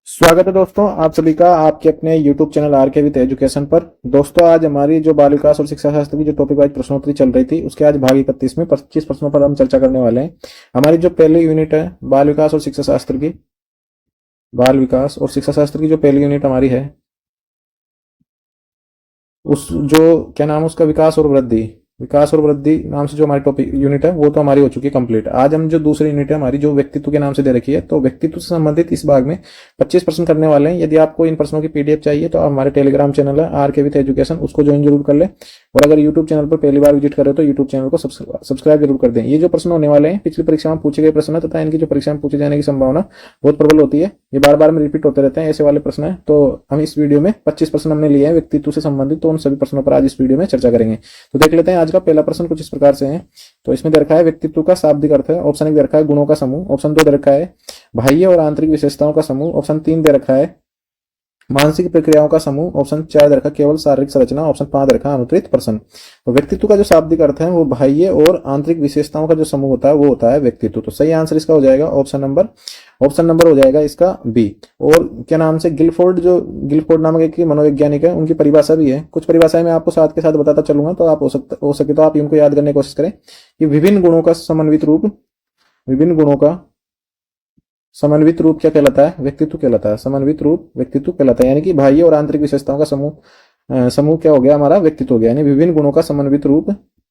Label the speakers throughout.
Speaker 1: स्वागत है दोस्तों आप सभी का आपके अपने YouTube चैनल आर के विद एजुकेशन पर। दोस्तों आज हमारी जो बाल विकास और शिक्षा शास्त्र की जो टॉपिक वाइज प्रश्नोत्तरी चल रही थी उसके आज भाग 31 में 25 प्रश्नों पर हम चर्चा करने वाले हैं। हमारी जो पहली यूनिट है बाल विकास और शिक्षा शास्त्र की, बाल विकास और शिक्षा शास्त्र की जो पहली यूनिट हमारी है उस जो क्या नाम है उसका, विकास और वृद्धि, विकास और वृद्धि नाम से जो हमारी टॉपिक यूनिट है वो तो हमारी हो चुकी है कंप्लीट। आज हम जो दूसरी यूनिट है हमारी जो व्यक्तित्व के नाम से दे रखी है, तो व्यक्तित्व से संबंधित इस भाग में 25 प्रश्न करने वाले हैं। यदि आपको इन प्रश्नों की पीडीएफ चाहिए तो आप हमारे टेलीग्राम चैनल है आर के विद एजुकेशन, उसको ज्वाइन जरूर कर ले। और अगर यूट्यूब चैनल पर पहली बार विजिट कर रहे हो तो यूट्यूब चैनल को सब्सक्राइब जरूर कर दें। ये जो प्रश्न होने वाले हैं पिछली परीक्षा में पूछे गए प्रश्न है तथा इनकी जो परीक्षा में पूछे जाने की संभावना बहुत प्रबल होती है। ये बार बार में रिपीट होते रहते हैं ऐसे वाले प्रश्न है। तो हम इस वीडियो में 25 प्रश्न हमने लिए हैं व्यक्तित्व से संबंधित, तो उन सभी प्रश्नों पर आज इस वीडियो में चर्चा करेंगे। तो देख लेते हैं आज का पहला प्रश्न कुछ इस प्रकार से है। तो इसमें दे रखा है व्यक्तित्व का शाब्दिक अर्थ है। ऑप्शन 1 दे रखा है गुणों का समूह। ऑप्शन 2 दे रखा है बाह्य और आंतरिक विशेषताओं का समूह। ऑप्शन 3 दे रखा है मानसिक प्रक्रियाओं का समूह। ऑप्शन 4 दे रखा केवल शारीरिक संरचना। ऑप्शन 5 दे रखा अनुत्तरित प्रश्न। तो व्यक्तित्व का जो शाब्दिक अर्थ है वो बाह्य और आंतरिक विशेषताओं का जो समूह होता है वो होता है व्यक्तित्व। तो सही आंसर इसका हो जाएगा ऑप्शन नंबर हो जाएगा इसका बी। और क्या नाम से गिलफोर्ड नामक एक मनोवैज्ञानिक है, उनकी परिभाषा भी है। कुछ परिभाषाएं मैं आपको साथ के साथ बताता चलूंगा, तो आप हो सके तो आप इनको याद करने की कोशिश करें कि विभिन्न गुणों का समन्वित रूप क्या कहलाता है, व्यक्तित्व कहलाता है। समन्वित रूप व्यक्तित्व कहलाता है, यानी कि बाह्य और आंतरिक विशेषताओं का समूह क्या हो गया, हमारा व्यक्तित्व हो गया। यानी विभिन्न गुणों का समन्वित रूप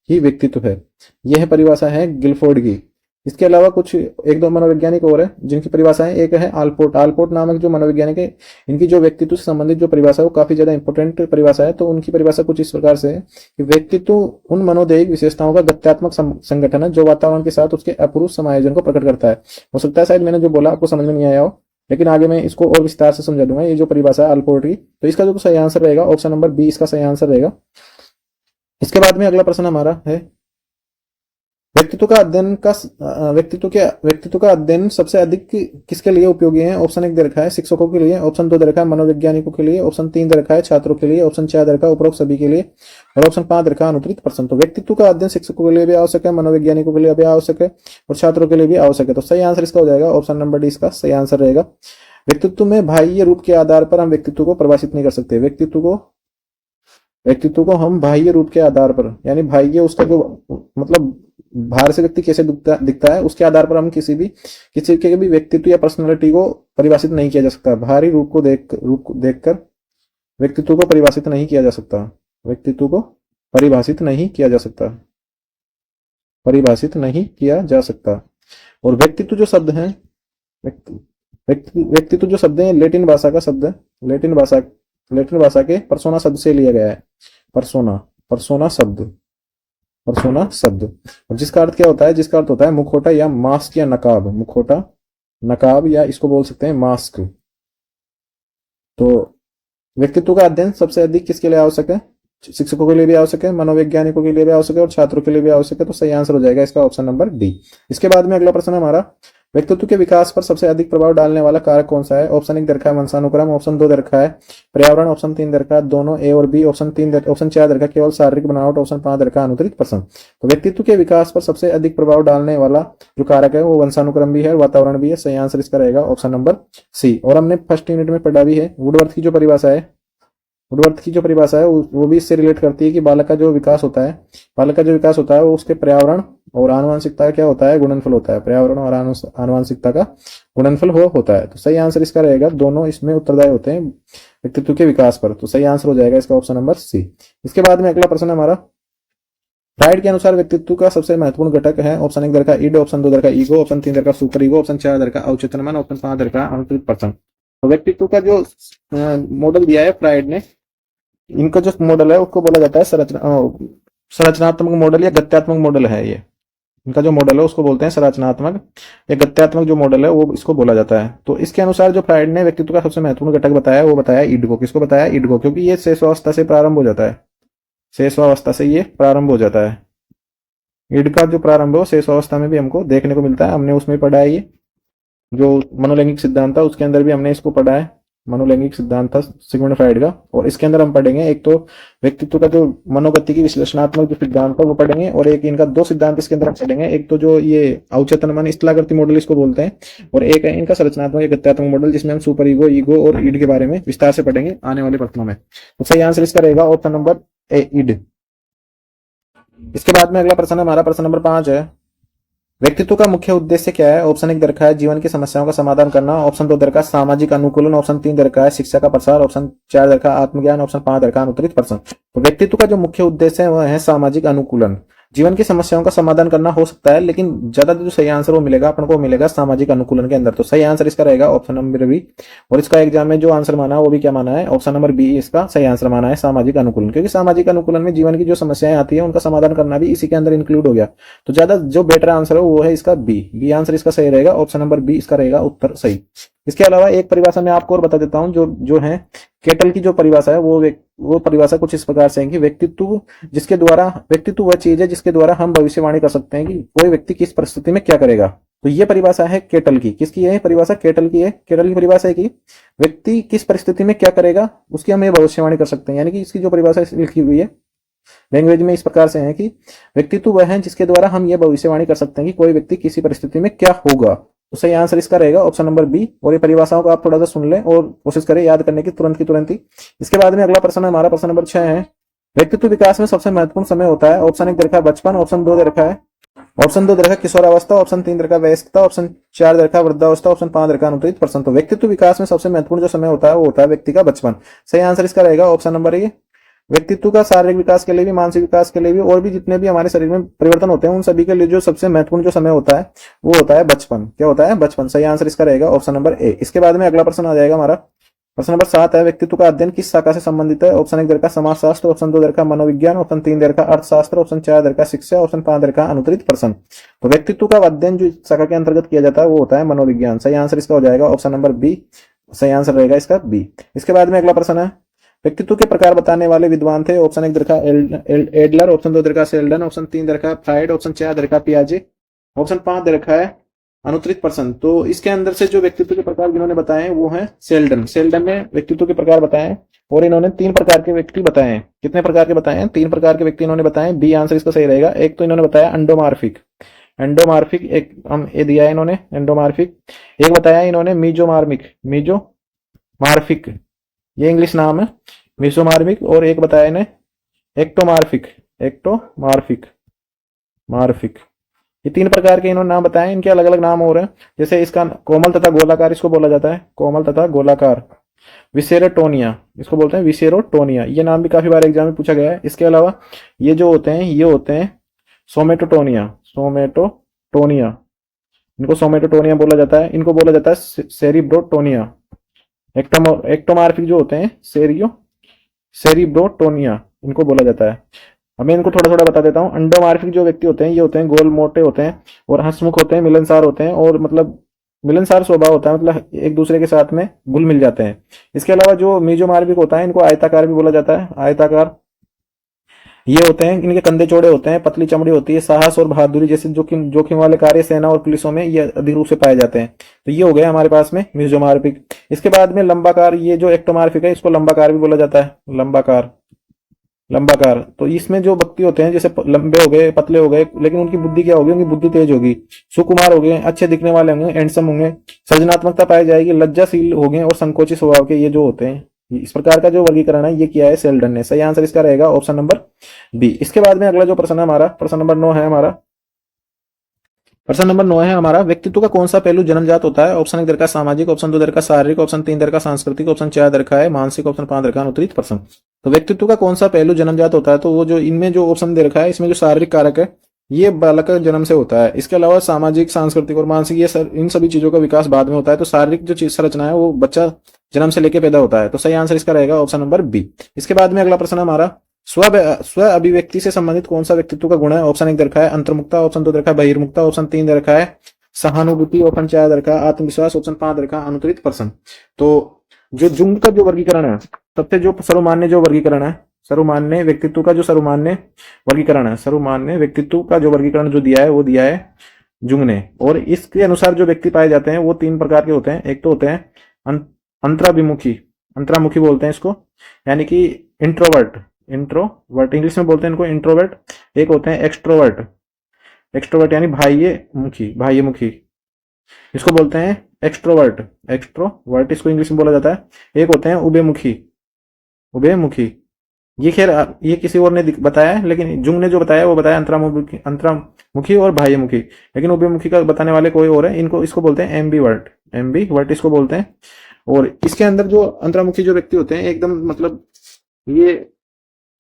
Speaker 1: ही व्यक्तित्व है। यह परिभाषा है गिलफोर्ड की। इसके अलावा कुछ एक दो मनोवैज्ञानिक और है जिनकी परिभाषाएं, एक है आलपोर्ट नामक जो मनोवैज्ञानिक है। इनकी जो व्यक्तित्व से संबंधित जो परिभाषा है वो काफी ज्यादा इंपॉर्टेंट परिभाषा है। तो उनकी परिभाषा कुछ इस प्रकार से है कि व्यक्तित्व उन मनोदैहिक विशेषताओं का गत्यात्मक संगठन है जो वातावरण के साथ उसके अपूर्व समायोजन को प्रकट करता है। हो सकता है शायद मैंने जो बोला आपको समझ में नहीं आया हो, लेकिन आगे मैं इसको और विस्तार से समझा दूंगा। ये जो परिभाषा है आलपोर्ट की, तो इसका जो सही आंसर रहेगा ऑप्शन नंबर बी इसका सही आंसर रहेगा। इसके बाद में अगला प्रश्न हमारा है व्यक्तित्व का अध्ययन सबसे अधिक किसके लिए उपयोगी है। ऑप्शन 1 दे रखा है शिक्षकों के लिए। ऑप्शन 2 दे रखा है मनोवैज्ञानिकों के लिए। ऑप्शन 3 दे रखा है छात्रों के लिए। ऑप्शन 4 दे रखा है उपरोक्त सभी के लिए। और ऑप्शन 5 दे रखा है अनुत्तरित प्रश्न। तो व्यक्तित्व का अध्ययन शिक्षकों के लिए भी आवश्यक है, मनोवैज्ञानिकों के लिए भी आवश्यक है और छात्रों के लिए भी आवश्यक है। तो सही आंसर इसका हो जाएगा ऑप्शन नंबर डी इसका सही आंसर रहेगा। व्यक्तित्व में बाह्य रूप के आधार पर हम व्यक्तित्व को परिभाषित नहीं कर सकते। व्यक्तित्व को हम बाह्य रूप के आधार पर, यानी बाह्य उसका जो मतलब बाहर से व्यक्ति कैसे दिखता है उसके आधार पर हम किसी के भी व्यक्तित्व या पर्सनालिटी को परिभाषित नहीं किया जा सकता। बाहरी रूप को देखकर व्यक्तित्व को परिभाषित नहीं किया जा सकता। व्यक्तित्व को परिभाषित नहीं किया जा सकता, परिभाषित नहीं किया जा सकता। और व्यक्तित्व जो शब्द है, व्यक्तित्व जो शब्द है लेटिन भाषा का शब्द है। लेटिन भाषा के परसोना शब्द से लिया गया है। परसोना शब्द और जिसका अर्थ क्या होता है, जिसका अर्थ होता है मुखौटा या मास्क या नकाब। मुखौटा, नकाब या इसको बोल सकते हैं मास्क। तो व्यक्तित्व का अध्ययन सबसे अधिक किसके लिए आवश्यक है, शिक्षकों के लिए भी आवश्यक है, मनोवैज्ञानिकों के लिए भी आवश्यक है और छात्रों के लिए भी आवश्यक है। तो सही आंसर हो जाएगा इसका ऑप्शन नंबर डी। इसके बाद में अगला प्रश्न है हमारा व्यक्तित्व के विकास पर सबसे अधिक प्रभाव डालने वाला कारक कौन सा है। ऑप्शन 1 दे रखा है वंशानुक्रम। ऑप्शन 2 दे रखा है पर्यावरण। ऑप्शन 3 दे रखा है दोनों ए और बी। ऑप्शन 4 दे रखा है केवल शारीरिक बनावट। ऑप्शन 5 दे रखा है अनुत्तरित प्रश्न। तो व्यक्तित्व के विकास पर सबसे अधिक प्रभाव डालने वाला जो कारक है वो वंशानुक्रम भी है, वातावरण भी है। सही आंसर इसका रहेगा ऑप्शन नंबर सी। और हमने फर्स्ट यूनिट में पढ़ा भी है वुडवर्थ की जो परिभाषा है वो भी इससे रिलेट करती है कि बालक का जो विकास होता है वो उसके पर्यावरण और आनुवंशिकता का क्या होता है, गुणनफल होता है। पर्यावरण और आनुवंशिकता का गुणनफल होता है। तो सही आंसर इसका रहेगा, दोनों इसमें उत्तरदायी होते हैं व्यक्तित्व के विकास पर। तो सही आंसर हो जाएगा इसका ऑप्शन नंबर सी। इसके बाद में अगला प्रश्न हमारा फ्राइड के अनुसार व्यक्तित्व का सबसे महत्वपूर्ण घटक है। ऑप्शन 1 दे रखा ईड। ऑप्शन 2 दे रखा ईगो। ऑप्शन 3 दे रखा सुपर ईगो। ऑप्शन 4 दे रखा अवचेतन मन। ऑप्शन 5 दे रखा अनुत्तरित प्रश्न। तो व्यक्तित्व का जो मॉडल दिया है फ्राइड ने, इनका जो मॉडल है उसको बोला जाता है संरचनात्मक मॉडल या गत्यात्मक मॉडल है। ये इनका जो मॉडल है उसको बोलते हैं संरचनात्मक या गत्यात्मक जो मॉडल है वो इसको बोला जाता है। तो इसके अनुसार जो फ्राइड ने व्यक्तित्व का सबसे महत्वपूर्ण घटक बताया वो बताया ईड को। किसको बताया, ईड को, क्योंकि ये शैशवावस्था से प्रारंभ हो जाता है। शैशवावस्था से ये प्रारंभ हो जाता है। ईड का जो प्रारंभ है शैशवावस्था में भी हमको देखने को मिलता है। हमने उसमें पढ़ा है, ये जो मनोलैंगिक सिद्धांत था उसके अंदर भी हमने इसको पढ़ा है। मनोलैंगिक सिद्धांत था सिगमंड फ्राइड का। और इसके अंदर हम पढ़ेंगे एक तो व्यक्तित्व का जो मनोगति की विश्लेषणात्मक जो सिद्धांत है वो पढ़ेंगे, और एक इनका दो सिद्धांत इसके अंदर हम पढ़ेंगे। एक तो जो ये अवचेतन मन स्थलाकृति मॉडल इसको बोलते हैं, और एक है इनका संरचनात्मक गत्यात्मक मॉडल, जिसमें हम सुपर ईगो, ईगो और ईड के बारे में विस्तार से पढ़ेंगे आने वाले प्रश्नों में। तो सही आंसर इसका रहेगा ऑप्शन नंबर ए, ईड। इसके बाद में अगला प्रश्न है हमारा, प्रश्न नंबर 5 है, व्यक्तित्व का मुख्य उद्देश्य क्या है? ऑप्शन 1 दरखा है जीवन की समस्याओं का समाधान करना, ऑप्शन 2 दरखा सामाजिक अनुकूलन, ऑप्शन 3 दरखा है शिक्षा का प्रसार, ऑप्शन 4 दरखा आत्मज्ञान, ऑप्शन 5 दरखा अनुत्तरित प्रश्न। तो व्यक्तित्व का जो मुख्य उद्देश्य है वह है सामाजिक अनुकूलन। जीवन की समस्याओं का समाधान करना हो सकता है, लेकिन ज्यादा जो सही आंसर वो मिलेगा अपन को मिलेगा सामाजिक अनुकूलन के अंदर। तो सही आंसर इसका रहेगा ऑप्शन नंबर बी। और इसका एग्जाम में जो आंसर माना है वो भी क्या माना है? ऑप्शन नंबर बी इसका सही आंसर माना है, सामाजिक अनुकूलन। क्योंकि सामाजिक अनुकूलन में जीवन की जो समस्याएं आती है उनका समाधान करना भी इसी के अंदर इंक्लूड हो गया। तो ज्यादा जो बेटर आंसर है वो है इसका बी। बी आंसर इसका सही रहेगा, ऑप्शन नंबर बी इसका रहेगा उत्तर सही। इसके अलावा एक परिभाषा मैं आपको और बता देता हूं, जो है केटल की जो परिभाषा है वो परिभाषा कुछ इस प्रकार से है कि व्यक्तित्व वह चीज है जिसके द्वारा हम भविष्यवाणी कर सकते हैं कि कोई व्यक्ति किस परिस्थिति में क्या करेगा। तो ये परिभाषा है केटल की। किसकी है परिभाषा? केटल की है। केटल की परिभाषा है कि व्यक्ति किस परिस्थिति में क्या करेगा उसकी हम ये भविष्यवाणी कर सकते हैं। यानी कि इसकी जो परिभाषा लिखी हुई है लैंग्वेज में इस प्रकार से है कि व्यक्तित्व वह है जिसके द्वारा हम ये भविष्यवाणी कर सकते हैं कि कोई व्यक्ति किसी परिस्थिति में क्या होगा। तो सही आंसर इसका रहेगा ऑप्शन नंबर बी। और ये परिभाषाओं को आप थोड़ा सा सुन लें और कोशिश करें याद करने की तुरंत ही। इसके बाद में अगला प्रश्न है हमारा, प्रश्न नंबर 6 है, व्यक्तित्व विकास में सबसे महत्वपूर्ण समय होता है। ऑप्शन 1 दरखा बचपन, ऑप्शन 2 दरखा है ऑप्शन 2 दरखा किशोरावस्था, ऑप्शन 3 दरखा वयस्कता, ऑप्शन 4 दरखा वृद्धावस्था, ऑप्शन 5 दरखा अनुत्तरित प्रश्न। तो व्यक्तित्व विकास में सबसे महत्वपूर्ण जो समय होता है वो होता है व्यक्ति का बचपन। सही आंसर इसका रहेगा ऑप्शन नंबर ए। व्यक्तित्व का शारीरिक विकास के लिए भी, मानसिक विकास के लिए भी, और भी जितने भी हमारे शरीर में परिवर्तन होते हैं उन सभी के लिए जो सबसे महत्वपूर्ण जो समय होता है वो होता है बचपन। क्या होता है? बचपन। सही आंसर इसका रहेगा ऑप्शन नंबर ए। इसके बाद में अगला प्रश्न आ जाएगा हमारा, प्रश्न नंबर 7 है, व्यक्तित्व का अध्ययन किस शाखा से संबंधित है? ऑप्शन 1 दरका समाजशास्त्र, ऑप्शन 2 दरका मनोविज्ञान, ऑप्शन 3 दरका अर्थशास्त्र, ऑप्शन 4 दरका शिक्षा, ऑप्शन 5 दरका अनुत्तरित प्रश्न। तो व्यक्तित्व का अध्ययन जो शाखा के अंतर्गत किया जाता है वो होता है मनोविज्ञान। सही आंसर इसका हो जाएगा ऑप्शन नंबर बी। सही आंसर रहेगा इसका बी। इसके बाद में अगला प्रश्न है, व्यक्तित्व के प्रकार बताने वाले विद्वान थे। ऑप्शन 1 दरका एडलर, ऑप्शन 2 दरका सेल्डन, ऑप्शन 3 दरका फ्राइड, ऑप्शन 4 दरका पियाजे, ऑप्शन 5 दरका है अनुत्तरित प्रश्न। तो इसके अंदर से जो व्यक्तित्व के प्रकार जिन्होंने बताए हैं वो है सेल्डन। सेल्डन ने व्यक्तित्व के प्रकार बताए हैं और इन्होंने 3 प्रकार के व्यक्ति बताए हैं। कितने प्रकार के बताए हैं? 3 प्रकार के व्यक्ति इन्होंने बताए। बी आंसर इसका सही रहेगा। एक तो इन्होंने बताया एंडोमार्फिक, एक हम ए दिया है इन्होंने एंडोमार्फिक। एक बताया इन्होंने मीजोमार्फिक, ये इंग्लिश नाम है मीजोमार्फिक। और एक बताया इन्हें मार्फिक। ये 3 प्रकार के इन्होंने नाम बताए। इनके अलग अलग नाम हो रहे हैं, जैसे इसका कोमल तथा गोलाकार इसको बोला जाता है, कोमल तथा गोलाकार। विसेरोटोनिया इसको बोलते हैं, विसेरोटोनिया। ये नाम भी काफी बार एग्जाम में पूछा गया है। इसके अलावा ये जो होते हैं ये होते हैं सोमेटोटोनिया। इनको सोमेटोटोनिया बोला जाता है। इनको बोला जाता है सेरिब्रोटोनिया। एक्टोमार्फिक जो होते हैं सेरिब्रोटोनिया इनको बोला जाता है। अब मैं इनको थोड़ा थोड़ा बता देता हूँ। अंडोमार्फिक जो व्यक्ति होते हैं ये होते हैं गोल मोटे होते हैं और हंसमुख होते हैं, मिलनसार होते हैं, और मतलब मिलनसार स्वभाव होता है, मतलब एक दूसरे के साथ में घुल मिल जाते हैं। इसके अलावा जो मीजोमार्फिक होता है इनको आयताकार भी बोला जाता है, आयताकार। ये होते हैं, इनके कंधे चौड़े होते हैं, पतली चमड़ी होती है, साहस और बहादुरी जैसे जोखिम वाले कार्य सेना और पुलिसों में ये अधिक रूप से पाए जाते हैं। तो ये हो गया हमारे पास में मीजोमार्फिक। इसके बाद में लंबाकार, ये जो एक्टोमार्फिक है इसको लंबाकार भी बोला जाता है, लंबाकार। तो इसमें जो व्यक्ति होते हैं जैसे लंबे हो गए, पतले हो गए, लेकिन उनकी बुद्धि क्या होगी? उनकी बुद्धि तेज होगी, सुकुमार हो गए, अच्छे दिखने वाले होंगे, हैंडसम होंगे, सृजनात्मकता पाई जाएगी, लज्जाशील हो गए और संकोची स्वभाव के ये जो होते हैं। इस प्रकार का जो वर्गीकरण है ये किया है सेल्डन ने। सही आंसर इसका रहेगा ऑप्शन नंबर बी। इसके बाद में अगला जो प्रश्न है हमारा, प्रश्न नंबर 9 है हमारा, व्यक्तित्व का कौन सा पहलू जन्मजात होता है? ऑप्शन 1 दरका सामाजिक, ऑप्शन 2 दरका शारीरिक, ऑप्शन 3 दरका सांस्कृतिक, ऑप्शन 4 दरका है मानसिक, ऑप्शन 5 दरका अनुत्तरित प्रश्न। तो व्यक्तित्व का कौन सा पहलू जन्मजात होता है? तो वो जो इनमें जो ऑप्शन दे रखा है इसमें जो शारीरिक कारक है ये बालक का जन्म से होता है। इसके अलावा सामाजिक, सांस्कृतिक और मानसिक इन सभी चीजों का विकास बाद में होता है। तो शारीरिक जो चीज संरचना है वो बच्चा जन्म से लेके पैदा होता है। तो सही आंसर इसका रहेगा ऑप्शन नंबर बी। इसके बाद में अगला प्रश्न हमारा, स्व अभिव्यक्ति से संबंधित कौन सा व्यक्तित्व का गुण है? ऑप्शन 1 दरका है अंतर्मुखता, ऑप्शन 2 दरका बहिर्मुखता, ऑप्शन 3 दरका है सहानुभूति, ऑप्शन 4 दरका आत्मविश्वास, ऑप्शन 5 दरका अनुत्तरित प्रश्न। तो जो जुंग का जो वर्गीकरण है, सबसे जो सर्वमान्य जो वर्गीकरण है, सर्वमान्य व्यक्तित्व का जो सर्वमान्य व्यक्तित्व का जो वर्गीकरण जो दिया है वो दिया है जुंग ने। और इसके अनुसार जो व्यक्ति पाए जाते हैं वो 3 प्रकार के होते हैं। एक तो होते हैं अंतराभिमुखी, अंतरामुखी बोलते हैं इसको, यानी कि इंट्रोवर्ट, इंट्रोवर्ट इंग्लिश में बोलते हैं इनको इंट्रोवर्ट। एक होते हैं एक्सट्रोवर्ट, एक्सट्रोवर्ट यानी बाह्य मुखी, बाह्य मुखी, इसको बोलते हैं एक्सट्रोवर्ट, एक्सट्रोवर्ट इसको इंग्लिश में बोला जाता है। एक होते हैं उभयमुखी, उभयमुखी, ये खैर ये किसी और ने बताया है, लेकिन जुंग ने जो बताया वो बताया अंतरामुखी, अंतरामुखी और बाह्यमुखी, लेकिन उभयमुखी का बताने वाले कोई और है। इनको इसको बोलते हैं एम्बीवर्ट, एम्बीवर्ट इसको बोलते हैं। और इसके अंदर जो अंतरामुखी जो व्यक्ति होते हैं एकदम मतलब ये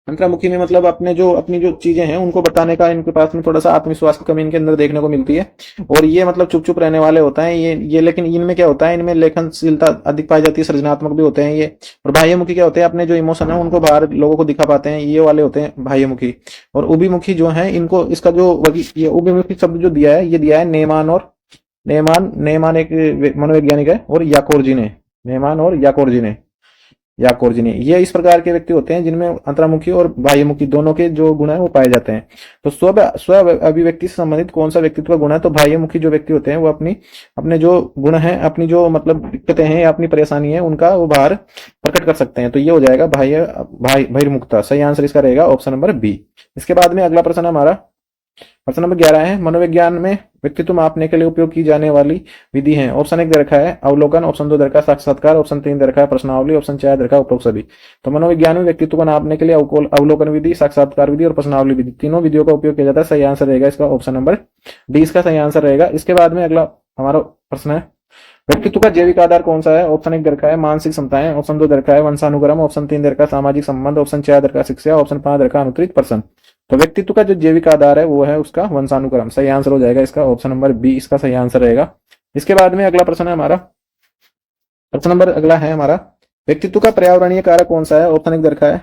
Speaker 1: अंतर्मुखी में मतलब अपने जो अपनी जो चीजें हैं उनको बताने का इनके पास में थोड़ा सा आत्मविश्वास की कमी इनके अंदर देखने को मिलती है। और ये मतलब चुप चुप रहने वाले होता है ये, लेकिन इनमें क्या होता है, इनमें लेखनशीलता अधिक पाई जाती है, सृजनात्मक भी होते हैं ये। और बाह्यमुखी क्या होते हैं, अपने जो इमोशन है उनको बाहर लोगों को दिखा पाते हैं, ये वाले होते हैं बाह्यमुखी। और उभयमुखी जो है इनको इसका जो ये उभयमुखी शब्द जो दिया है ये दिया है नेमान और नेमान, नेमान एक मनोवैज्ञानिक है, और याकोरजी ने, नेमान और याकोरजी ने, याकोर्जिनी, ये इस प्रकार के व्यक्ति होते हैं जिनमें अंतर्मुखी और बाह्यमुखी दोनों के जो गुण है वो पाए जाते हैं। तो स्व अभिव्यक्ति से संबंधित कौन सा व्यक्तित्व का गुण है, तो बाह्यमुखी जो व्यक्ति होते हैं वो अपनी अपने जो गुण है, अपनी जो मतलब दिक्कतें हैं या अपनी परेशानी है उनका वो बाहर प्रकट कर सकते हैं। तो ये हो जाएगा बहिर्मुखता। सही आंसर इसका रहेगा ऑप्शन नंबर बी। इसके बाद में अगला प्रश्न हमारा प्रश्न नंबर 11 है, मनोविज्ञान में व्यक्तित्व मापने के लिए उपयोग की जाने वाली विधि है। ऑप्शन 1 दे रखा है अवलोकन, ऑप्शन 2 दे रखा है साक्षात्कार, ऑप्शन 3 दे रखा है प्रश्नावली, ऑप्शन 4 दे रखा है उपरोक्त सभी। तो मनोविज्ञान में व्यक्तित्व को नापने के लिए अवलोकन विधि, साक्षात्कार विधि और प्रश्नावली विधि, तीनों विधियों का उपयोग किया जाता है। सही आंसर रहेगा इसका ऑप्शन नंबर डी, इसका सही आंसर रहेगा। इसके बाद में अगला हमारा प्रश्न है, व्यक्तित्व का जैविक आधार कौन सा है। ऑप्शन 1 दे रखा है मानसिक क्षमताएं, ऑप्शन 2 दे रखा है वंशानुक्रम, ऑप्शन 3 दे रखा है सामाजिक संबंध, ऑप्शन 4 दे रखा है शिक्षा, ऑप्शन 5 दे रखा है अनुत्तरित प्रश्न। तो व्यक्तित्व का जो जैविक आधार है वो है उसका वंशानुक्रम। सही आंसर हो जाएगा इसका ऑप्शन नंबर बी, इसका सही आंसर रहेगा। इसके बाद में अगला प्रश्न है हमारा, प्रश्न नंबर अगला है हमारा, व्यक्तित्व का पर्यावरणीय कारक कौन सा है। ऑप्शन 1 दे रखा है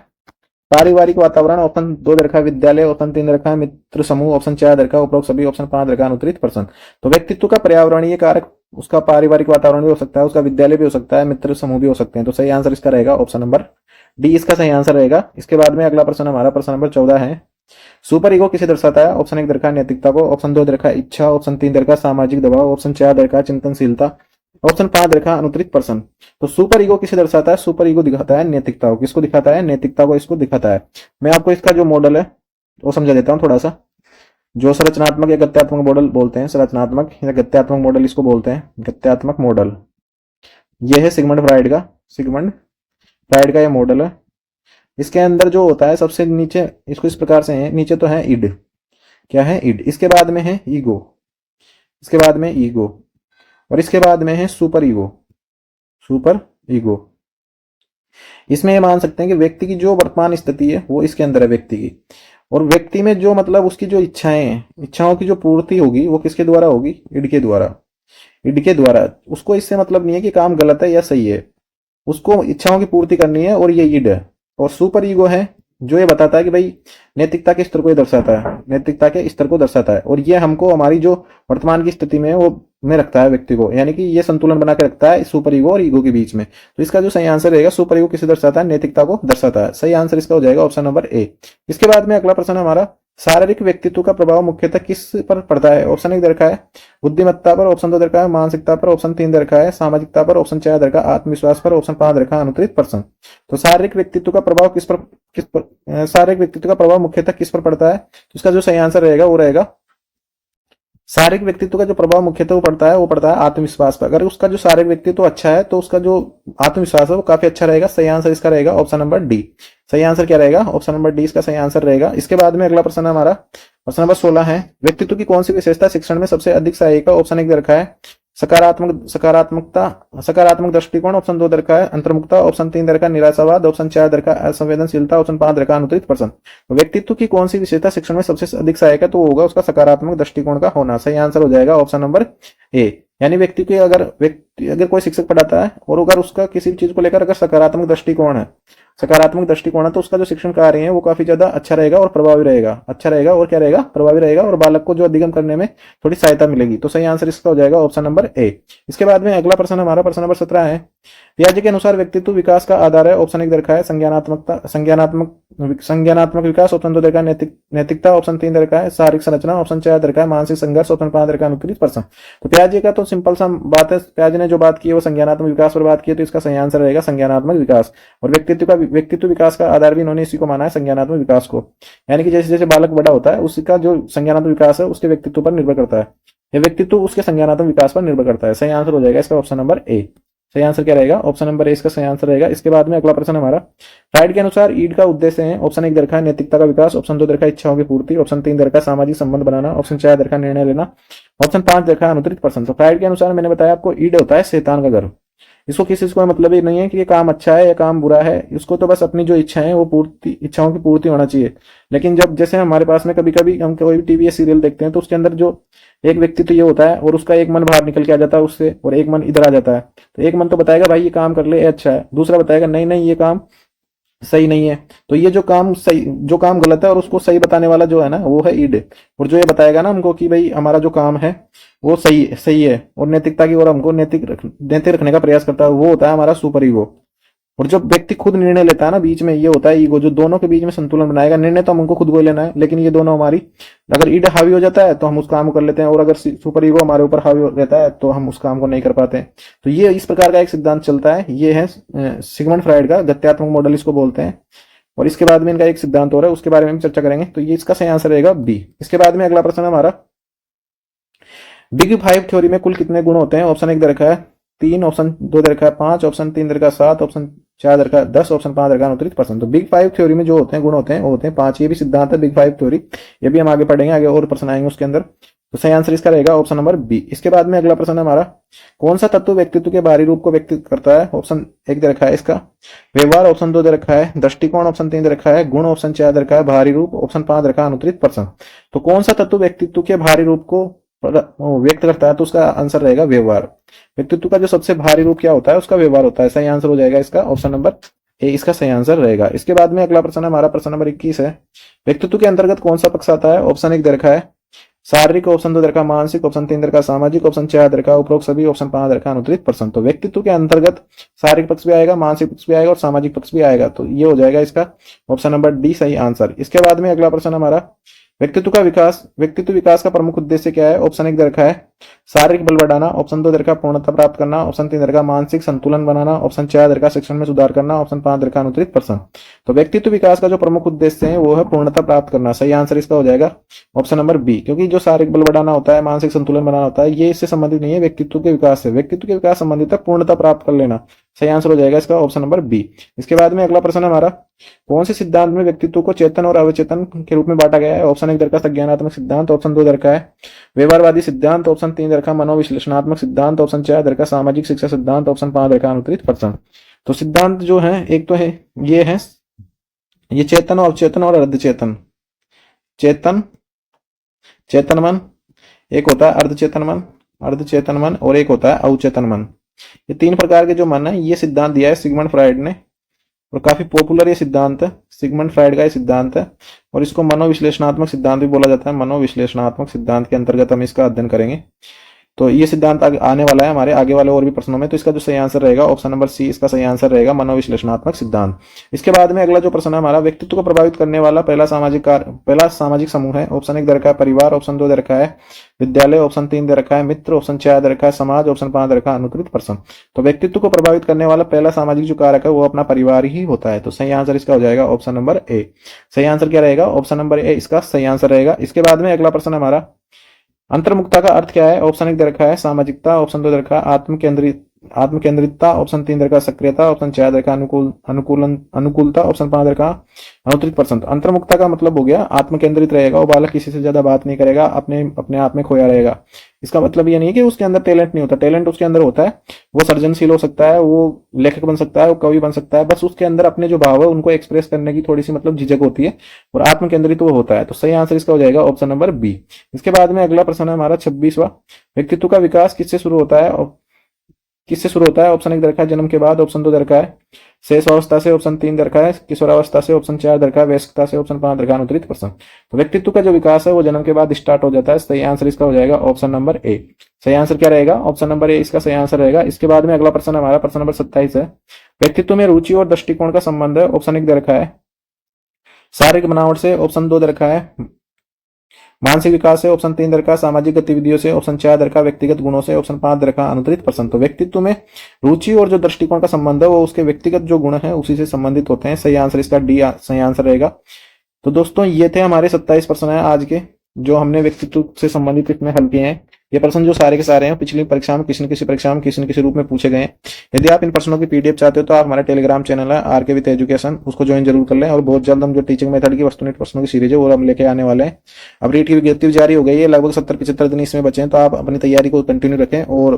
Speaker 1: पारिवारिक वातावरण, ऑप्शन 2 दे रखा है विद्यालय, ऑप्शन 3 दे रखा है मित्र समूह, ऑप्शन 4 दे रखा है उपरोक्त सभी, ऑप्शन 5 दे रखा है अनुत्तरित प्रश्न। तो व्यक्तित्व का पर्यावरणीय कारक उसका पारिवारिक वातावरण भी हो सकता है, उसका विद्यालय भी हो सकता है, मित्र समूह भी हो सकते हैं। तो सही आंसर इसका रहेगा ऑप्शन नंबर डी, इसका सही आंसर रहेगा। इसके बाद में अगला प्रश्न हमारा प्रश्न नंबर 14 है, सुपर ईगो किसे दर्शाता है। ऑप्शन 1 दे रखा है नैतिकता को, ऑप्शन 2 दे रखा है इच्छा, ऑप्शन 3 दे रखा है सामाजिक दबाव, ऑप्शन 4 दे रखा है चिंतनशीलता, ऑप्शन 5 दे रखा है अनुत्तरित प्रश्न। तो सुपर ईगो किसे दर्शाता है, सुपर ईगो दिखाता है नैतिकता को। किसको दिखाता है, नैतिकता को इसको दिखाता है। मैं आपको इसका जो मॉडल है वो समझा देता हूँ थोड़ा सा। जो संरचनात्मक या गत्यात्मक मॉडल बोलते हैं, संरचनात्मक या गत्यात्मक मॉडल इसको बोलते हैं, गत्यात्मक मॉडल। यह है सिगमंड फ्राइड का, सिगमंड फ्राइड का यह मॉडल है। इसके अंदर जो होता है सबसे नीचे इसको इस प्रकार से है, नीचे तो है इड, क्या है इड, इसके बाद में है ईगो, इसके बाद में ईगो, और इसके बाद में है सुपर ईगो, सुपर ईगो। इसमें ये मान सकते हैं कि व्यक्ति की जो वर्तमान स्थिति है वो इसके अंदर है व्यक्ति की, और व्यक्ति में जो मतलब उसकी जो इच्छाएं हैं, इच्छाओं की जो पूर्ति होगी वो किसके द्वारा होगी, इड के द्वारा, इड के द्वारा। उसको इससे मतलब नहीं है कि काम गलत है या सही है, उसको इच्छाओं की पूर्ति करनी है, और ये इड है। और सुपर ईगो है जो ये बताता है कि भाई नैतिकता के स्तर को ये दर्शाता है, नैतिकता के स्तर को दर्शाता है, और ये हमको हमारी जो वर्तमान की स्थिति में वो में रखता है व्यक्ति को, यानी कि ये संतुलन बना के रखता है सुपर ईगो और ईगो के बीच में। तो इसका जो सही आंसर रहेगा, सुपर ईगो किसे दर्शाता है, नैतिकता को दर्शाता है। सही आंसर इसका हो जाएगा ऑप्शन नंबर ए। इसके बाद में अगला प्रश्न हमारा, शारीरिक व्यक्तित्व का प्रभाव मुख्यतः किस पर पड़ता है। ऑप्शन 1 दे रखा है बुद्धिमत्ता पर, ऑप्शन 2 दे रखा है मानसिकता पर, ऑप्शन 3 दे रखा है सामाजिकता पर, ऑप्शन 4 दे रखा है आत्मविश्वास पर, ऑप्शन 5 दे रखा है अनुत्तरित प्रश्न। तो शारीरिक व्यक्तित्व का प्रभाव शारीरिक व्यक्तित्व का प्रभाव मुख्यतः किस पर पड़ता है। तो इसका जो सही आंसर रहेगा वो रहेगा, शारीरिक व्यक्तित्व का जो प्रभाव मुख्यतः वो पड़ता है आत्मविश्वास पर। अगर उसका जो शारीरिक व्यक्तित्व अच्छा है तो उसका जो आत्मविश्वास है वो काफी अच्छा रहेगा। सही आंसर इसका रहेगा ऑप्शन नंबर डी। सही आंसर क्या रहेगा, ऑप्शन नंबर डी इसका सही आंसर रहेगा। इसके बाद में अगला प्रश्न हमारा प्रश्न नंबर 16 है, व्यक्तित्व की कौन सी विशेषता शिक्षण में सबसे अधिक सहायक है। ऑप्शन 1 दे रखा है सकारात्मक दृष्टिकोण, ऑप्शन 2 दे रखा है अंतर्मुखता, ऑप्शन 3 दे रखा है निराशावाद, ऑप्शन 4 दे रखा है असंवेदनशीलता, ऑप्शन 5 दे रखा है अनुत्तरित प्रश्न। तो व्यक्तित्व की कौन सी विशेषता शिक्षण में सबसे अधिक सहायक है, तो वो होगा उसका सकारात्मक दृष्टिकोण का होना। सही आंसर हो जाएगा ऑप्शन नंबर ए। यानी व्यक्ति के अगर कोई शिक्षक पढ़ाता है और अगर उसका किसी चीज को लेकर अगर सकारात्मक दृष्टिकोण है, सकारात्मक दृष्टिकोण है, तो उसका जो शिक्षण कार्य है वो काफी ज्यादा अच्छा रहेगा और प्रभावी रहेगा, अच्छा रहेगा और क्या रहेगा, प्रभावी रहेगा, और बालक को जो अधिगम करने में थोड़ी सहायता मिलेगी। तो सही आंसर इसका हो जाएगा ऑप्शन नंबर ए। इसके बाद में अगला प्रश्न हमारा प्रश्न नंबर 17 है, पियाजे के अनुसार व्यक्तित्व विकास का आधार है, ऑप्शन 1 दे रखा है संज्ञानात्मकता, संज्ञानात्मक विकास, ऑप्शन 2 दे रखा है नैतिकता, ऑप्शन 3 दे रखा है शारीरिक संरचना, ऑप्शन 4 दे रखा है मानसिक संघर्ष, ऑप्शन 5 दे रखा है अनुकूलित प्रश्न। तो पियाजे का तो सिंपल सा बात है, पियाजे ने जो बात की है वो संज्ञानात्मक विकास पर बात की है, तो इसका सही आंसर रहेगा संज्ञानात्मक विकास। और व्यक्तित्व विकास का आधार भी इन्होंने इसी को माना है, संज्ञानात्मक विकास को। यानी कि जैसे जैसे बालक बड़ा होता है उसका जो संज्ञानात्मक विकास है उसके व्यक्तित्व पर निर्भर करता है, या व्यक्तित्व उसके संज्ञानात्मक विकास पर निर्भर करता है। सही आंसर हो जाएगा इसका ऑप्शन नंबर ए। सही आंसर क्या रहेगा? ऑप्शन नंबर ए इसका सही आंसर रहेगा। इसके बाद में अगला प्रश्न हमारा, फ्राइड के अनुसार ईड का उद्देश्य है, ऑप्शन 1 दे रखा है नैतिकता का विकास, ऑप्शन 2 दे रखा है इच्छाओं की पूर्ति, ऑप्शन 3 दे रखा है सामाजिक संबंध बनाना, ऑप्शन 4 दे रखा है निर्णय लेना, ऑप्शन 5 दे रखा है अनुत्तरित प्रश्न। तो फ्राइड के अनुसार मैंने बताया आपको ईड होता है शैतान का घर। इसको किसी को मतलब ही नहीं है कि ये काम अच्छा है या काम बुरा है, इसको तो बस अपनी जो इच्छा है वो पूर्ति, इच्छाओं की पूर्ति होना चाहिए। लेकिन जब जैसे हमारे पास में कभी कभी हम कोई भी टीवी या सीरियल देखते हैं तो उसके अंदर जो एक व्यक्ति तो ये होता है और उसका एक मन बाहर निकल के आ जाता है उससे, और एक मन इधर आ जाता है। तो एक मन तो बताएगा भाई ये काम कर ले, ये अच्छा है, दूसरा बताएगा नहीं नहीं ये काम सही नहीं है। तो ये जो काम सही, जो काम गलत है और उसको सही बताने वाला जो है ना वो है ईड। और जो ये बताएगा ना हमको कि भाई हमारा जो काम है वो सही सही है और नैतिकता की ओर हमको नैतिक रखने का प्रयास करता है, वो होता है हमारा सुपर ईगो। और जब व्यक्ति खुद निर्णय लेता है ना बीच में, ये होता है ईगो, जो दोनों के बीच में संतुलन बनाएगा। निर्णय तो हमको खुद को ही लेना है, लेकिन ये दोनों हमारी, अगर ईड हावी हो जाता है तो हम उस काम को कर लेते हैं, और अगर सुपर ईगो हमारे ऊपर हावी रहता है तो हम उस काम को नहीं कर पाते हैं। तो ये इस प्रकार का एक सिद्धांत चलता है, ये है सिगमंड फ्राइड का गत्यात्मक मॉडल इसको बोलते हैं। और इसके बाद में इनका एक सिद्धांत और है, उसके बारे में चर्चा करेंगे। तो ये इसका सही आंसर रहेगा बी। इसके बाद में अगला प्रश्न है हमारा, बिग फाइव थ्योरी में कुल कितने गुण होते हैं? ऑप्शन 1 दे रखा है 3, ऑप्शन 2 दे रखा है 5, ऑप्शन 3 दे रखा है 7, ऑप्शन 4 दे रखा है 10, ऑप्शन 5 दे रखा है अनुत्तरित प्रश्न। तो बिग फाइव थ्योरी में जो होते हैं गुण होते हैं वो होते हैं 5। ये भी सिद्धांत है बिग फाइव थ्योरी, ये भी हम आगे पढ़ेंगे, आगे और प्रश्न आएंगे उसके अंदर। तो सही आंसर इसका रहेगा ऑप्शन नंबर बी। इसके बाद में अगला प्रश्न है हमारा, कौन सा तत्व व्यक्तित्व के बाहरी रूप को व्यक्त करता है? ऑप्शन 1 दे रखा है इसका व्यवहार, ऑप्शन 2 दे रखा है दृष्टिकोण, ऑप्शन 3 दे रखा है गुण, ऑप्शन 4 दे रखा है बाहरी रूप, ऑप्शन 5 दे रखा है अनुत्तरित प्रश्न। तो कौन सा तत्व व्यक्तित्व के बाहरी रूप को व्यक्त करता है? तो उसका आंसर रहेगा व्यवहार। व्यक्तित्व का जो सबसे भारी रूप क्या होता है? उसका व्यवहार होता है। सही आंसर हो जाएगा इसका ऑप्शन नंबर ए, इसका सही आंसर रहेगा। इसके बाद में अगला प्रश्न है हमारा, प्रश्न नंबर 21 है, व्यक्तित्व के अंतर्गत कौन सा पक्ष आता है? ऑप्शन 1 दे रखा है शारीरिक, ऑप्शन 2 दे रखा है मानसिक, ऑप्शन 3 दे रखा है सामाजिक, ऑप्शन 4 दे रखा है उपरोक्त सभी, ऑप्शन 5 दे रखा है अनुत्तरित प्रश्न। तो व्यक्तित्व के अंतर्गत शारीरिक पक्ष भी आएगा, मानसिक पक्ष भी आएगा और सामाजिक पक्ष भी आएगा। तो ये हो जाएगा इसका ऑप्शन नंबर डी सही आंसर। इसके बाद में अगला प्रश्न हमारा, व्यक्तित्व विकास का प्रमुख उद्देश्य क्या है? ऑप्शन 1 दे रखा है शारीरिक बल बढ़ाना, ऑप्शन 2 दे रखा है पूर्णता प्राप्त करना, ऑप्शन 3 दे रखा है मानसिक संतुलन बनाना, ऑप्शन 4 दे रखा है शिक्षण में सुधार करना, ऑप्शन 5 दे रखा है अनुत्तरित प्रश्न। तो व्यक्तित्व विकास का जो प्रमुख उद्देश्य है वो है पूर्णता प्राप्त करना। सही आंसर इसका हो जाएगा ऑप्शन नंबर बी, क्योंकि जो शारीरिक बल बढ़ाना होता है, मानसिक संतुलन बनाना होता है, ये इससे संबंधित नहीं है व्यक्तित्व के विकास से। व्यक्तित्व के विकास संबंधित है पूर्णता प्राप्त कर लेना। सही आंसर हो जाएगा इसका ऑप्शन नंबर बी। इसके बाद में अगला प्रश्न हमारा, कौन से सिद्धांत में व्यक्तित्व को चेतन और अवचेतन के रूप में बांटा गया है? ऑप्शन 1 दे रखा है संज्ञानात्मक सिद्धांत, ऑप्शन 2 दे रखा है व्यवहारवादी सिद्धांत, ऑप्शन 3 दे रखा है मनोविश्लेषणात्मक सिद्धांत, ऑप्शन 4 दे रखा है सामाजिक शिक्षा सिद्धांत, ऑप्शन 5 दे रखा है अनुत्तरित प्रश्न। तो सिद्धांत जो है, एक तो है ये चेतन और अवचेतन और अर्धचेतन। चेतन, चेतन मन, एक होता है अर्धचेतन मन और एक होता है अवचेतन मन। ये 3 प्रकार के जो मन है, ये सिद्धांत दिया है सिगमंड फ्राइड ने, और काफी पॉपुलर ये सिद्धांत है, सिगमंड फ्राइड का ये सिद्धांत है। और इसको मनोविश्लेषणात्मक सिद्धांत भी बोला जाता है। मनोविश्लेषणात्मक सिद्धांत के अंतर्गत हम इसका अध्ययन करेंगे। तो ये सिद्धांत आने वाला है हमारे आगे वाले और भी प्रश्नों में। तो इसका जो सही आंसर रहेगा ऑप्शन नंबर सी, इसका सही आंसर रहेगा मनोविश्लेषणात्मक सिद्धांत। इसके बाद में अगला जो प्रश्न है हमारा, व्यक्तित्व को प्रभावित करने वाला पहला सामाजिक समूह है। ऑप्शन 1 दे रखा है परिवार, ऑप्शन 2 दे रखा है विद्यालय, ऑप्शन 3 दे रखा है मित्र, ऑप्शन 4 दे रखा है समाज, ऑप्शन 5 दे रखा है अनुत्तरित प्रश्न। तो व्यक्तित्व को प्रभावित करने वाला पहला सामाजिक जो कारक है वो अपना परिवार ही होता है। तो सही आंसर इसका हो जाएगा ऑप्शन नंबर ए। सही आंसर क्या रहेगा? ऑप्शन नंबर ए इसका सही आंसर रहेगा। इसके बाद में अगला प्रश्न हमारा, अंतर्मुखता का अर्थ क्या है? ऑप्शन 1 दे रखा है सामाजिकता, ऑप्शन 2 दे रखा है आत्मकेंद्रितता, ऑप्शन 3 दे रखा है सक्रियता, ऑप्शन 4 दे रखा है अनुकूलता, ऑप्शन 5 दे रखा है अनुत्तरित प्रश्न। अंतर्मुखता का मतलब हो गया आत्मकेंद्रित रहेगा, वो बालक किसी से ज्यादा बात नहीं करेगा, अपने आप में खोया रहेगा। इसका मतलब ये नहीं कि उसके अंदर टैलेंट नहीं होता, टैलेंट उसके अंदर होता है, वो सृजनशील हो सकता है, वो लेखक बन सकता है, वो कवि बन सकता है, बस उसके अंदर अपने जो भाव है उनको एक्सप्रेस करने की थोड़ी सी मतलब झिझक होती है, और आत्मकेंद्रित वो होता है। तो सही आंसर इसका हो जाएगा ऑप्शन नंबर बी। इसके बाद में अगला प्रश्न है हमारा 26वां, व्यक्तित्व का विकास किससे शुरू होता है? किससे शुरू होता है? ऑप्शन 1 दे रखा है जन्म के बाद, ऑप्शन 2 दे रखा है शेष अवस्था से, ऑप्शन 3 दे रखा है किशोरावस्था से, ऑप्शन 4 दे रखा है वयस्कता से, ऑप्शन 5 दे रखा है अनुत्तरित प्रसंग। तो व्यक्तित्व का जो विकास है वो जन्म के बाद स्टार्ट हो जाता है। सही आंसर इसका हो जाएगा ऑप्शन नंबर ए। सही आंसर क्या रहेगा? ऑप्शन नंबर ए इसका सही आंसर रहेगा। इसके बाद में अगला प्रश्न हमारा प्रश्न नंबर 27 है। व्यक्तित्व में रुचि और दृष्टिकोण का संबंध है। ऑप्शन 1 दे रखा है शारीरिक बनावट से, ऑप्शन 2 दे रखा है मानसिक विकास से, ऑप्शन 3 दरका सामाजिक गतिविधियों से, ऑप्शन 4 दरका व्यक्तिगत गुणों से, ऑप्शन 5 दरका अनुत्तरित प्रसंग। तो व्यक्तित्व में रुचि और जो दृष्टिकोण का संबंध है वो उसके व्यक्तिगत जो गुण है उसी से संबंधित होते हैं। सही आंसर इसका डी सही आंसर रहेगा। तो दोस्तों ये थे हमारे 27 प्रश्न है आज के, जो हमने व्यक्तित्व से संबंधित इसमें हल किए हैं। ये प्रश्न जो सारे के सारे हैं पिछली परीक्षा में किसी न किसी परीक्षा में किसी न किसी रूप में पूछे गए हैं। यदि आप इन प्रश्नों की पीडीएफ चाहते हो तो आप हमारा टेलीग्राम चैनल है आरके विद एजुकेशन, उसको ज्वाइन जरूर कर लें। और बहुत जल्द हम जो टीचिंग मेथड की वस्तुनिष्ठ प्रश्नों की सीरीज है वो हम लेके आने वाले हैं। अब रीट की विज्ञप्ति जारी हो गई है, लगभग 70-75 दिन इसमें बचे हैं, तो आप अपनी तैयारी को कंटिन्यू रखें। और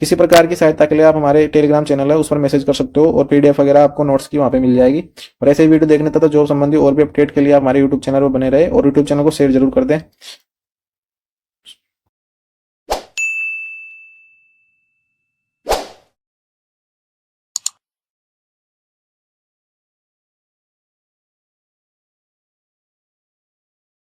Speaker 1: किसी प्रकार की सहायता के लिए आप हमारे टेलीग्राम चैनल है उस पर मैसेज कर सकते हो, और पीडीएफ वगैरह आपको नोट्स की वहां पे मिल जाएगी। और ऐसे वीडियो देखने तथा जॉब संबंधी और भी अपडेट के लिए आप हमारे यूट्यूब चैनल पर बने रहे और यूट्यूब चैनल को शेयर जरूर कर दें।